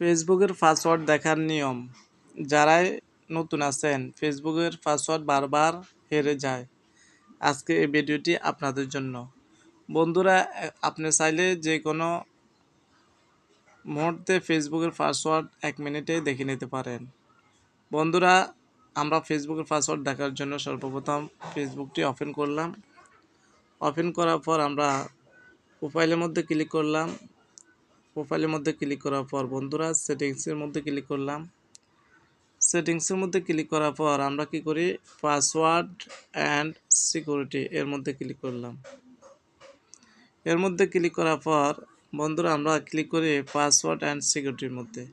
ফেসবুকের পাসওয়ার্ড দেখার নিয়ম। যারাই নতুন আছেন ফেসবুকের পাসওয়ার্ড বারবার হেরে যায়, আজকে এই ভিডিওটি আপনাদের জন্য। বন্ধুরা, আপনি চাইলে যে কোনো মুহূর্তে ফেসবুকের পাসওয়ার্ড 1 মিনিটেই দেখে নিতে পারেন। বন্ধুরা, আমরা ফেসবুকের পাসওয়ার্ড দেখার জন্য সর্বপ্রথম ফেসবুকটি ওপেন করলাম। ওপেন করার পর আমরা প্রোফাইলের মধ্যে ক্লিক করলাম। প্রোফাইলের মধ্যে ক্লিক করার পর বন্ধুরা সেটিংসের মধ্যে ক্লিক করলাম। সেটিংসের মধ্যে ক্লিক করার পর আমরা কি করি, পাসওয়ার্ড অ্যান্ড সিকিউরিটি এর মধ্যে ক্লিক করলাম। এর মধ্যে ক্লিক করার পর বন্ধুরা আমরা ক্লিক করি পাসওয়ার্ড অ্যান্ড সিকিউরিটির মধ্যে।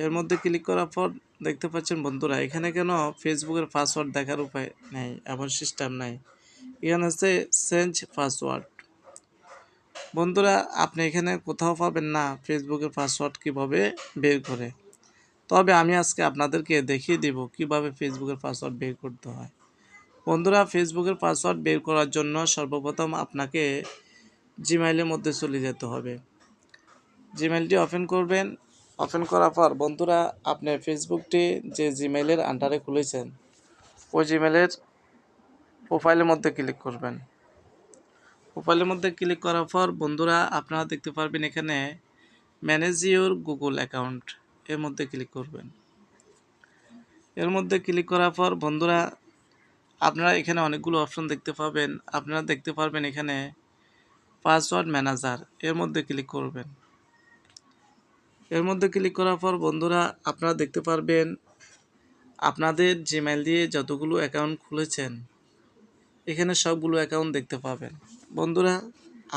এর মধ্যে ক্লিক করার পর দেখতে পাচ্ছেন বন্ধুরা, এখানে কেন ফেসবুকের পাসওয়ার্ড দেখার উপায় নেই, এমন সিস্টেম নাই। এখানে হচ্ছে চেঞ্জ পাসওয়ার্ড। বন্ধুরা, আপনি এখানে কোথাও পাবেন না ফেসবুকের পাসওয়ার্ড কিভাবে বের করে। তবে আমি আজকে আপনাদেরকে দেখিয়ে দেব কিভাবে ফেসবুকের পাসওয়ার্ড বের করতে হয়। বন্ধুরা, ফেসবুকের পাসওয়ার্ড বের করার জন্য সর্বপ্রথম আপনাকে জিমেইলের মধ্যে চলে যেতে হবে। জিমেইলটি ওপেন করবেন। ওপেন করার পর বন্ধুরা আপনি ফেসবুকটি যে জিমেইলের আন্ডারে খুলেছেন ওই জিমেইলের প্রোফাইলের মধ্যে ক্লিক করবেন। প্রোফাইলের মধ্যে ক্লিক করার পর বন্ধুরা আপনারা দেখতে পারবেন এখানে ম্যানেজ ইউর গুগল অ্যাকাউন্ট এর মধ্যে ক্লিক করবেন। এর মধ্যে ক্লিক করার পর বন্ধুরা আপনারা এখানে অনেকগুলো অপশন দেখতে পাবেন। আপনারা দেখতে পারবেন এখানে পাসওয়ার্ড ম্যানেজার এর মধ্যে ক্লিক করবেন। এর মধ্যে ক্লিক করার পর বন্ধুরা আপনারা দেখতে পারবেন আপনাদের জিমেইল দিয়ে যতগুলো অ্যাকাউন্ট খুলেছেন এখানে সবগুলো অ্যাকাউন্ট দেখতে পাবেন। বন্ধুরা,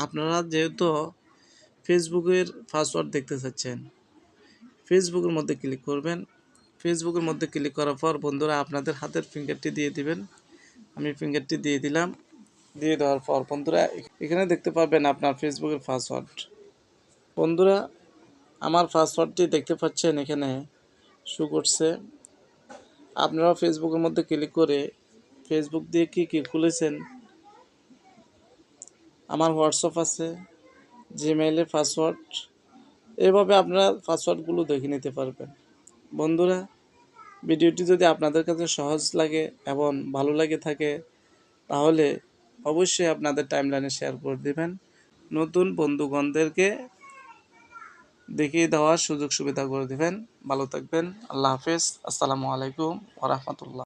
আপনারা যেহেতু ফেসবুকের পাসওয়ার্ড দেখতে চাচ্ছেন ফেসবুকের মধ্যে ক্লিক করবেন। ফেসবুকের মধ্যে ক্লিক করার পর বন্ধুরা আপনাদের হাতের ফিঙ্গারটি দিয়ে দিবেন। আমি ফিঙ্গারটি দিয়ে দিলাম। দিয়ে দেওয়ার পর বন্ধুরা এখানে দেখতে পাবেন আপনার ফেসবুকের পাসওয়ার্ড। বন্ধুরা, আমার পাসওয়ার্ডটি দেখতে পাচ্ছেন এখানে শো করছে। আপনারাও ফেসবুকের মধ্যে ক্লিক করে ফেসবুক দিয়ে কী কী খুলেছেন, আমার হোয়াটসঅ্যাপ আছে, জিমেইলের পাসওয়ার্ড, এভাবে আপনারা পাসওয়ার্ডগুলো দেখে নিতে পারবেন। বন্ধুরা, ভিডিওটি যদি আপনাদের কাছে সহজ লাগে এবং ভালো লাগে থাকে তাহলে অবশ্যই আপনাদের টাইমলাইনে শেয়ার করে দেবেন। নতুন বন্ধুগণদেরকে দেখিয়ে দেওয়ার সুযোগ সুবিধা করে দেবেন। ভালো থাকবেন। আল্লাহ হাফেজ। আসসালামু আলাইকুম ওয়া রাহমাতুল্লাহ।